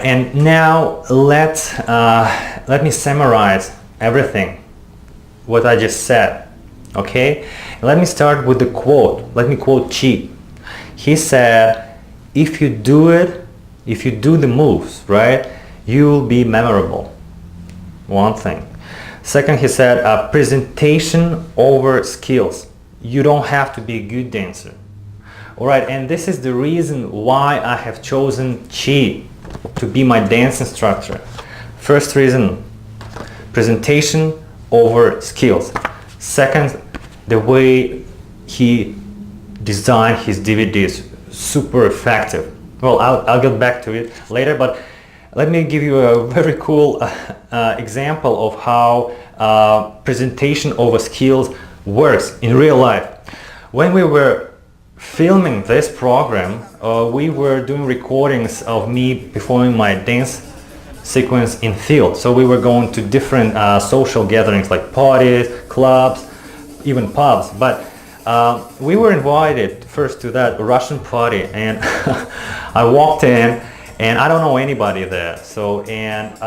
and now let me summarize everything what I just said. Okay, let me start with the quote. Let me quote Chi. He said, if you do the moves, right, you will be memorable. One thing. Second, he said, presentation over skills. You don't have to be a good dancer. All right, and this is the reason why I have chosen Chi to be my dance instructor. First reason, presentation over skills. Second, the way he designed his DVDs, super effective. Well, I'll get back to it later, but let me give you a very cool example of how presentation over skills works in real life. When we were filming this program, we were doing recordings of me performing my dance sequence in field. So we were going to different social gatherings like parties, clubs, even pubs. But we were invited first to that Russian party, and I walked in and I don't know anybody there. So, and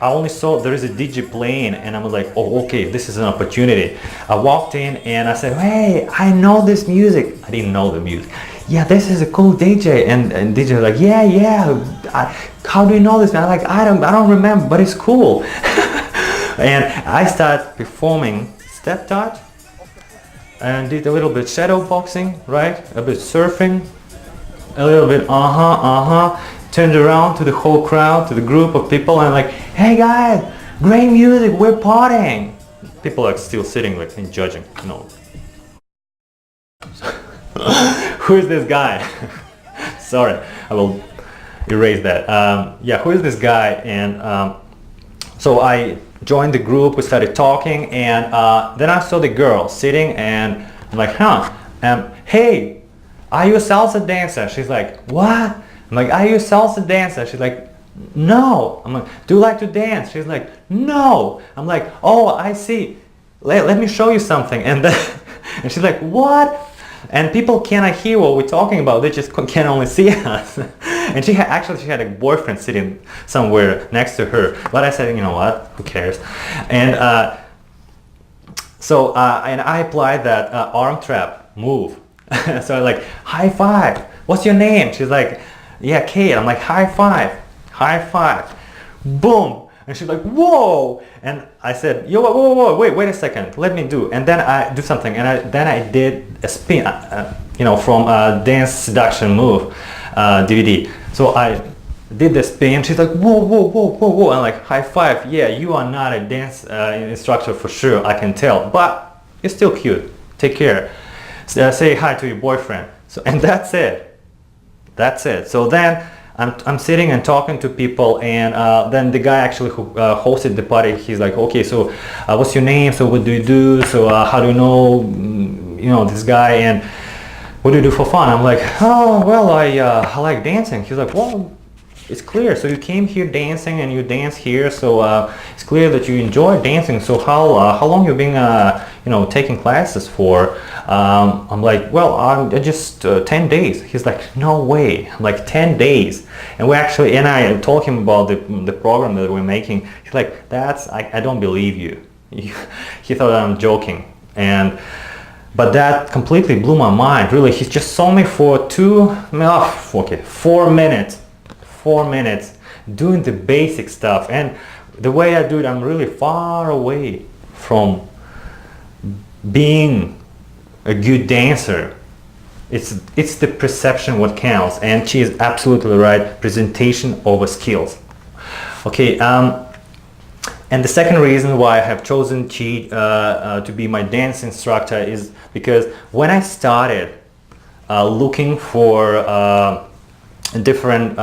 I only saw there is a DJ playing, and I'm like, oh, okay, this is an opportunity. I walked in and I said, hey, I know this music. I didn't know the music. Yeah, this is a cool DJ. And DJ was like, yeah. How do you know this? And I'm like, I don't remember, but it's cool. And I started performing step touch and did a little bit shadow boxing, right? A bit surfing, a little bit turned around to the whole crowd, to the group of people, and like, hey guys, great music, we're partying. People are still sitting like and judging. No. Who is this guy? Sorry, I will erase that. Yeah, who is this guy? And so I joined the group, we started talking, and then I saw the girl sitting, and I'm like, hey, are you a salsa dancer? She's like, what? I'm like, are you a salsa dancer? She's like, no. I'm like, do you like to dance? She's like, no. I'm like, oh, I see. Let me show you something. And then, and she's like, what? And people cannot hear what we're talking about. They just can only see us. And she had a boyfriend sitting somewhere next to her. But I said, you know what? Who cares? And and I applied that arm trap move. So I like, high five. What's your name? She's like, yeah, Kate. I'm like, high five. High five. Boom. And she's like, whoa. And I said, yo, whoa, wait a second. Let me do. And then I do something. And then I did a spin, from a dance seduction move DVD. So I did the spin. She's like, whoa. I'm like, high five. Yeah, you are not a dance instructor for sure. I can tell. But you're still cute. Take care. Say hi to your boyfriend. So, and that's it. So then I'm sitting and talking to people, and then the guy actually who hosted the party, he's like, okay, so what's your name? So what do you do? So how do you know this guy? And what do you do for fun? I'm like, oh, well, I like dancing. He's like, well, it's clear. So you came here dancing and you dance here. So it's clear that you enjoy dancing. So how long you been taking classes for? I'm like, well, I just 10 days. He's like, no way. I'm like, 10 days. And I told him about the program that we're making. He's like, I don't believe you. He thought I'm joking. But that completely blew my mind. Really, he just saw me for 4 minutes. 4 minutes doing the basic stuff. And the way I do it, I'm really far away from being a good dancer. It's the perception what counts, and she is absolutely right. Presentation over skills. Okay, and the second reason why I have chosen Chi to be my dance instructor is because when I started looking for different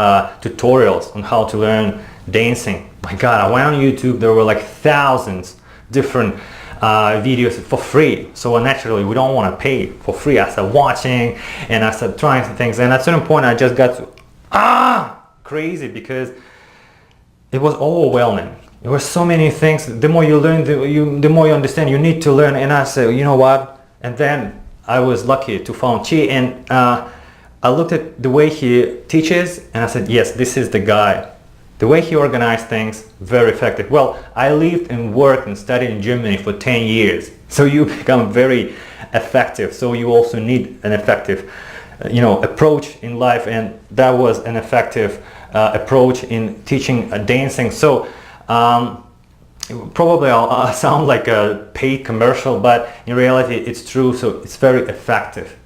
tutorials on how to learn dancing, my God, I went on YouTube. There were like thousands different videos for free. So naturally we don't want to pay for free. I started watching and I started trying some things, and at a certain point I just got crazy because it was overwhelming. There were so many things. The more you learn, the more you understand. You need to learn. And I said, you know what? And then I was lucky to find Chi, and I looked at the way he teaches and I said, yes, this is the guy. The way he organized things, very effective. Well, I lived and worked and studied in Germany for 10 years. So you become very effective. So you also need an effective, approach in life. And that was an effective approach in teaching dancing. So probably I'll sound like a paid commercial, but in reality it's true. So it's very effective.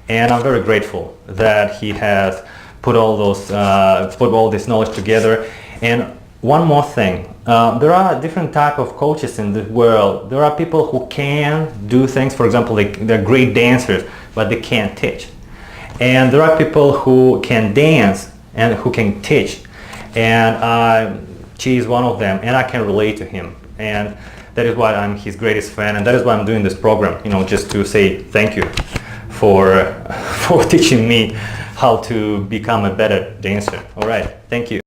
And I'm very grateful that he has put all this knowledge together. And one more thing, there are different type of coaches in the world. There are people who can do things, for example, they're great dancers, but they can't teach. And there are people who can dance and who can teach. And Chi is one of them, and I can relate to him. And that is why I'm his greatest fan, and that is why I'm doing this program, just to say thank you for teaching me how to become a better dancer. All right, thank you.